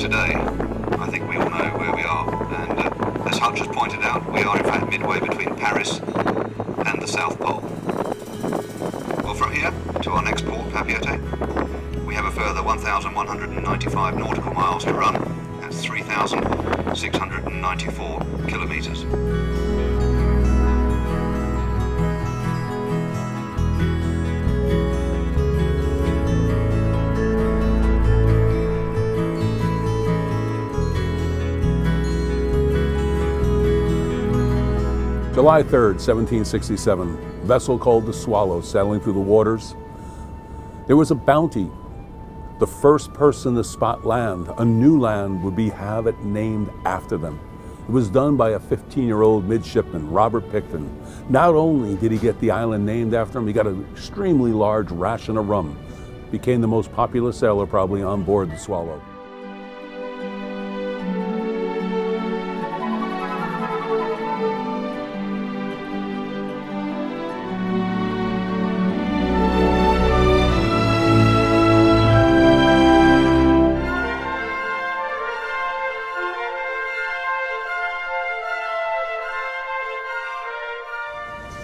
today, I think we all know where we are. And as Hutch has pointed out, we are in fact midway between Paris and the South Pole. Well, from here to our next port, Papiote, we have a further 1,195 nautical miles to run. That's 3,694 kilometers. July 3rd, 1767, vessel called the Swallow sailing through the waters. There was a bounty. The first person to spot land, a new land, would have it named after them. It was done by a 15-year-old midshipman, Robert Pitcairn. Not only did he get the island named after him, he got an extremely large ration of rum. Became the most popular sailor probably on board the Swallow.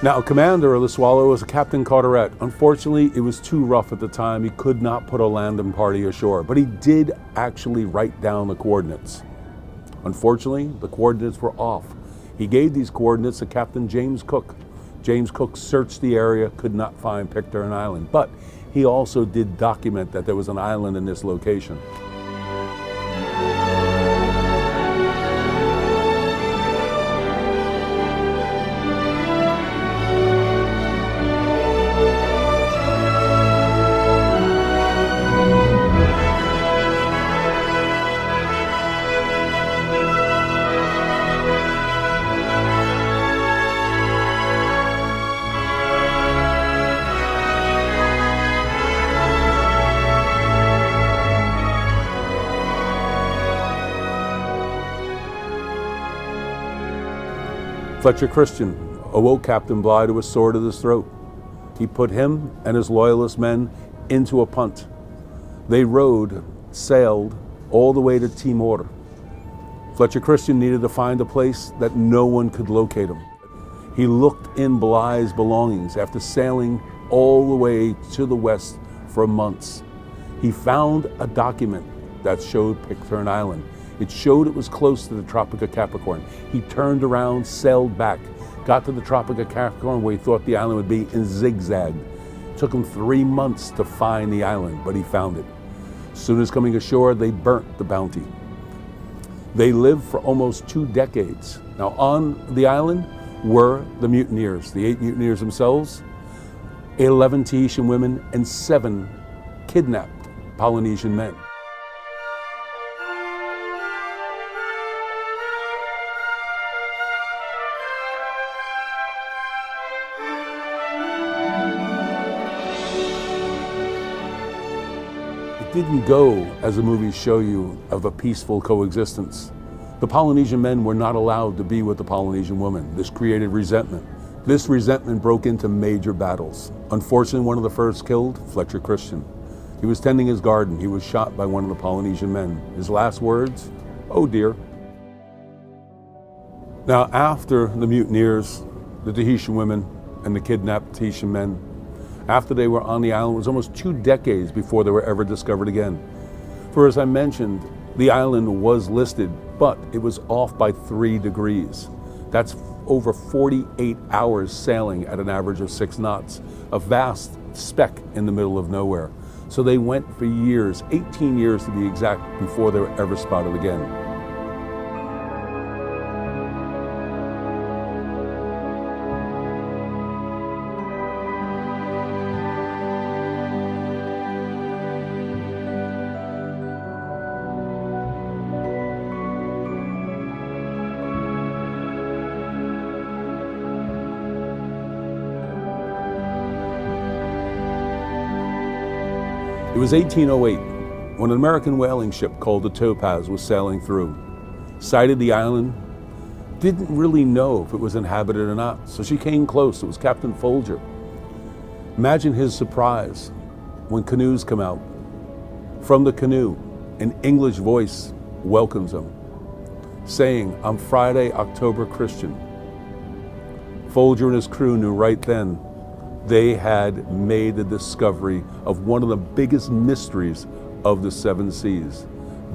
Now, commander of the Swallow was Captain Carteret. Unfortunately, it was too rough at the time. He could not put a landing party ashore, but he did actually write down the coordinates. Unfortunately, the coordinates were off. He gave these coordinates to Captain James Cook. James Cook searched the area, could not find Pitcairn Island, but he also did document that there was an island in this location. Fletcher Christian awoke Captain Bligh to a sword at his throat. He put him and his loyalist men into a punt. They sailed all the way to Timor. Fletcher Christian needed to find a place that no one could locate him. He looked in Bligh's belongings after sailing all the way to the west for months. He found a document that showed Pitcairn Island. It showed it was close to the Tropic of Capricorn. He turned around, sailed back, got to the Tropic of Capricorn where he thought the island would be, and zigzagged. It took him 3 months to find the island, but he found it. As soon as coming ashore, they burnt the bounty. They lived for almost 2 decades. Now on the island were the mutineers, the 8 mutineers themselves, 11 Tahitian women, and 7 kidnapped Polynesian men. Didn't go as the movies show you of a peaceful coexistence. The Polynesian men were not allowed to be with the Polynesian women. This created resentment. This resentment broke into major battles. Unfortunately, one of the first killed, Fletcher Christian. He was tending his garden. He was shot by one of the Polynesian men. His last words, "Oh dear." Now, after the mutineers, the Tahitian women, and the kidnapped Tahitian men, after they were on the island, it was almost 2 decades before they were ever discovered again. For as I mentioned, the island was listed, but it was off by 3 degrees. That's over 48 hours sailing at an average of 6 knots, a vast speck in the middle of nowhere. So they went for years, 18 years to be exact, before they were ever spotted again. It was 1808 when an American whaling ship called the Topaz was sailing through. Sighted the island, didn't really know if it was inhabited or not, so she came close. It was Captain Folger. Imagine his surprise when canoes come out. From the canoe, an English voice welcomes him, saying, "I'm Friday, October Christian." Folger and his crew knew right then they had made the discovery of one of the biggest mysteries of the seven seas.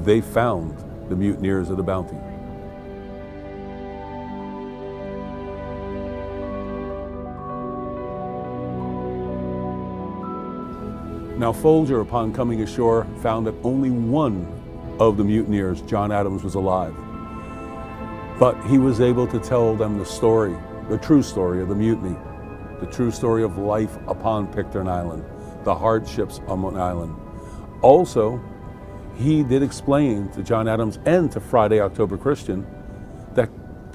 They found the mutineers of the Bounty. Now Folger, upon coming ashore, found that only one of the mutineers, John Adams, was alive. But he was able to tell them the story, the true story of the mutiny, the true story of life upon Pitcairn Island, the hardships on Long Island. Also, he did explain to John Adams and to Friday, October Christian, that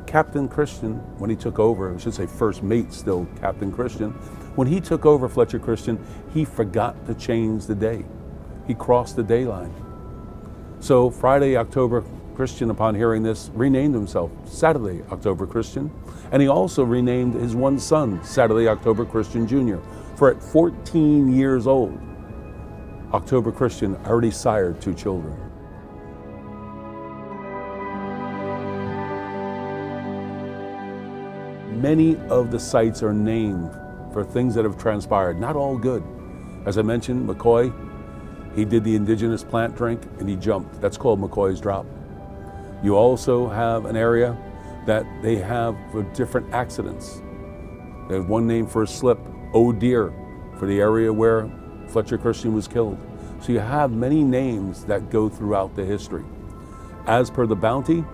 Captain Christian, when he took over, I should say first mate still, Captain Christian, when he took over Fletcher Christian, he forgot to change the day. He crossed the day line. So Friday, October Christian, upon hearing this, renamed himself Saturday, October Christian, and he also renamed his one son, Saturday, October Christian Jr., for at 14 years old, October Christian already sired 2 children. Many of the sites are named for things that have transpired, not all good. As I mentioned, McCoy, he did the indigenous plant drink and he jumped. That's called McCoy's Drop. You also have an area that they have for different accidents. They have one name for a slip, Oh Dear, for the area where Fletcher Christian was killed. So you have many names that go throughout the history. As per the Bounty,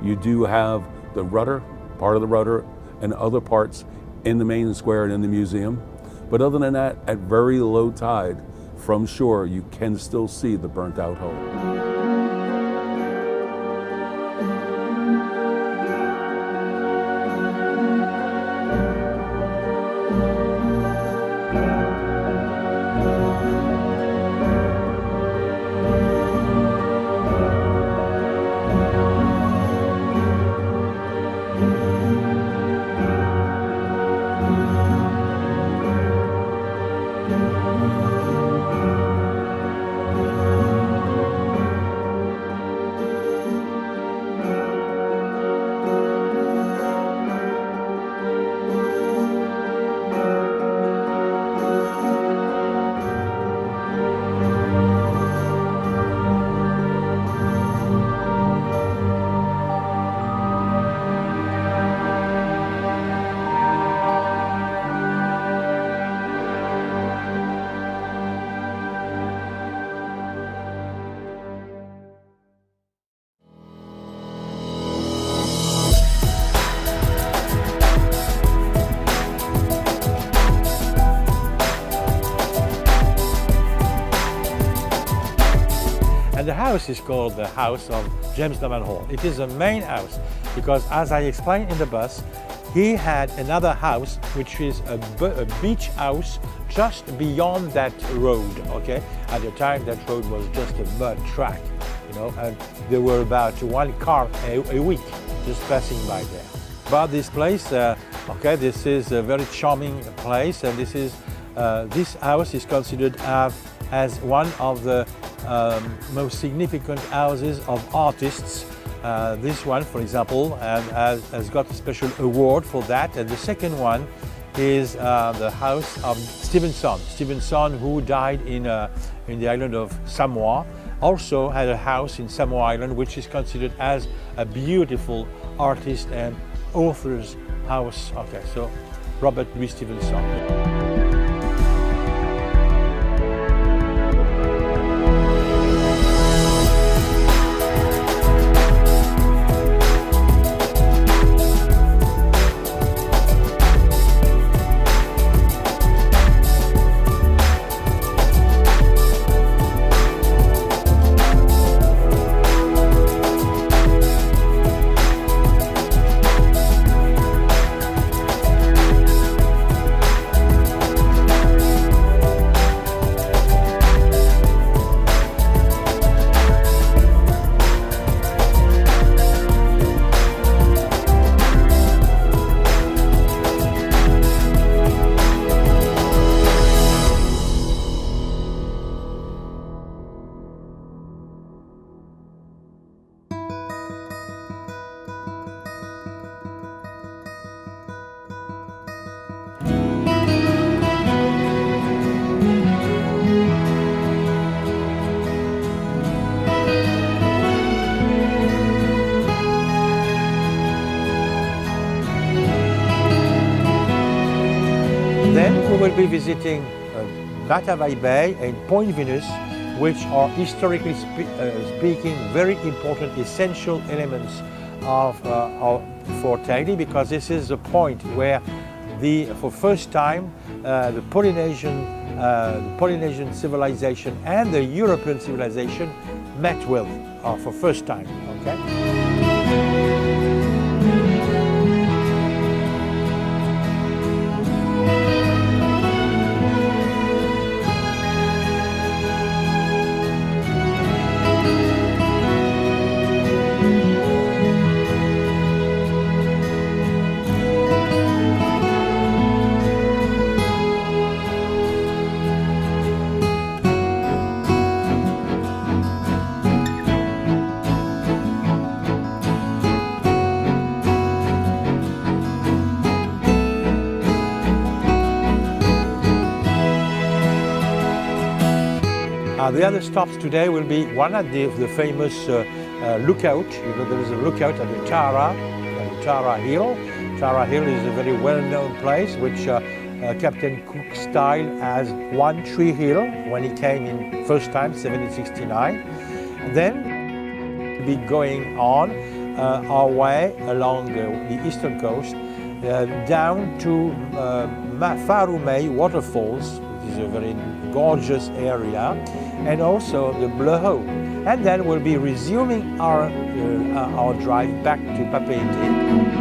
you do have the rudder, part of the rudder, and other parts in the main square and in the museum. But other than that, at very low tide, from shore, you can still see the burnt out hull. And the house is called the house of James Norman Hall. It is a main house because, as I explained in the bus, he had another house which is a beach house just beyond that road, okay? At the time that road was just a mud track, you know, and there were about 1 car a week just passing by there. But this place, okay, this is a very charming place, and this house is considered as one of the most significant houses of artists. This one, for example, has got a special award for that. And the second one is the house of Stevenson. Stevenson, who died in the island of Samoa, also had a house in Samoa Island, which is considered as a beautiful artist and author's house. Okay, so Robert Louis Stevenson. will be visiting Matavai Bay and Point Venus, which are historically speaking very important essential elements of Fort Taylor, because this is the point where for first time the Polynesian civilization and the European civilization met with for first time. Okay. The other stops today will be one at the famous lookout. You know, there is a lookout at the Tara Hill. Tara Hill is a very well-known place, which Captain Cook styled as One Tree Hill when he came in first time, 1769. Then we'll be going on our way along the eastern coast down to Farumei Waterfalls, which is a very gorgeous area, and also the Blowhole. And then we'll be resuming our drive back to Papeete.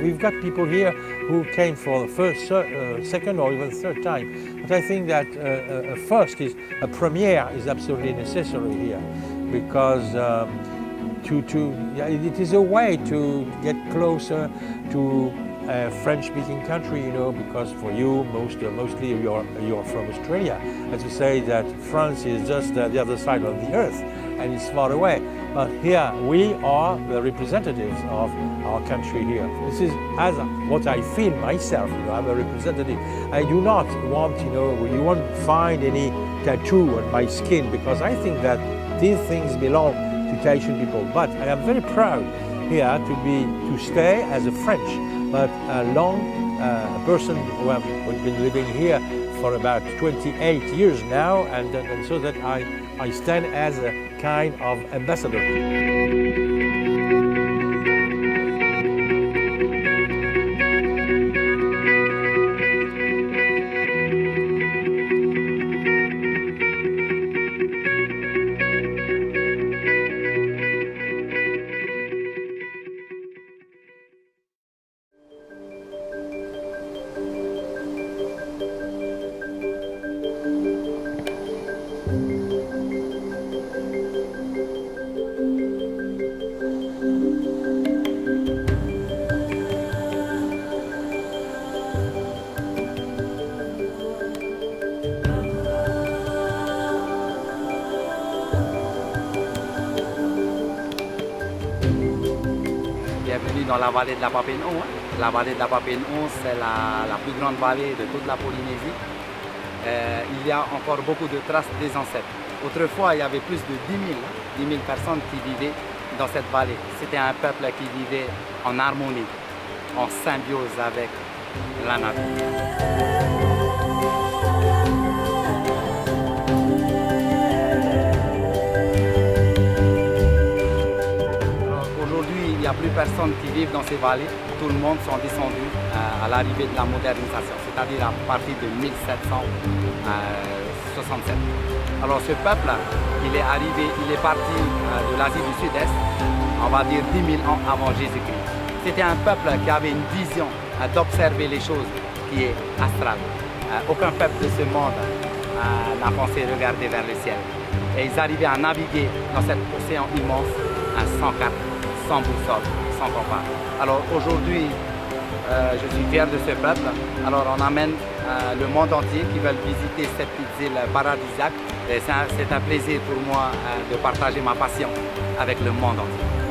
We've got people here who came for the first, second or even third time. But I think that a premiere is absolutely necessary here, because it is a way to get closer to a French-speaking country, you know, because for you, mostly you're from Australia, and to say that France is just the other side of the earth and it's far away. But here we are the representatives of our country here. This is as what I feel myself. You know, I'm a representative. I do not want, you won't find any tattoo on my skin, because I think that these things belong to Tahitian people. But I am very proud here to stay as a French, but a person who has been living here for about 28 years now, and so that I stand as a kind of ambassador. Bienvenue dans la vallée de la Papineau. La vallée de la Papineau, c'est la plus grande vallée de toute la Polynésie. Il y a encore beaucoup de traces des ancêtres. Autrefois, il y avait plus de 10 000 personnes qui vivaient dans cette vallée. C'était un peuple qui vivait en harmonie, en symbiose avec la nature. Il n'y a plus personne qui vit dans ces vallées. Tout le monde sont descendus à l'arrivée de la modernisation, c'est-à-dire à partir de 1767. Alors ce peuple, il est parti de l'Asie du Sud-Est on va dire 10 000 ans avant Jésus-Christ. C'était un peuple qui avait une vision d'observer les choses qui est astrale. Aucun peuple de ce monde n'a pensé regarder vers le ciel. Et ils arrivaient à naviguer dans cet océan immense sans carte, sans boussole, sans compas. Alors aujourd'hui, je suis fier de ce peuple. Alors on amène le monde entier qui veulent visiter cette petite île paradisiaque. Et c'est un plaisir pour moi de partager ma passion avec le monde entier.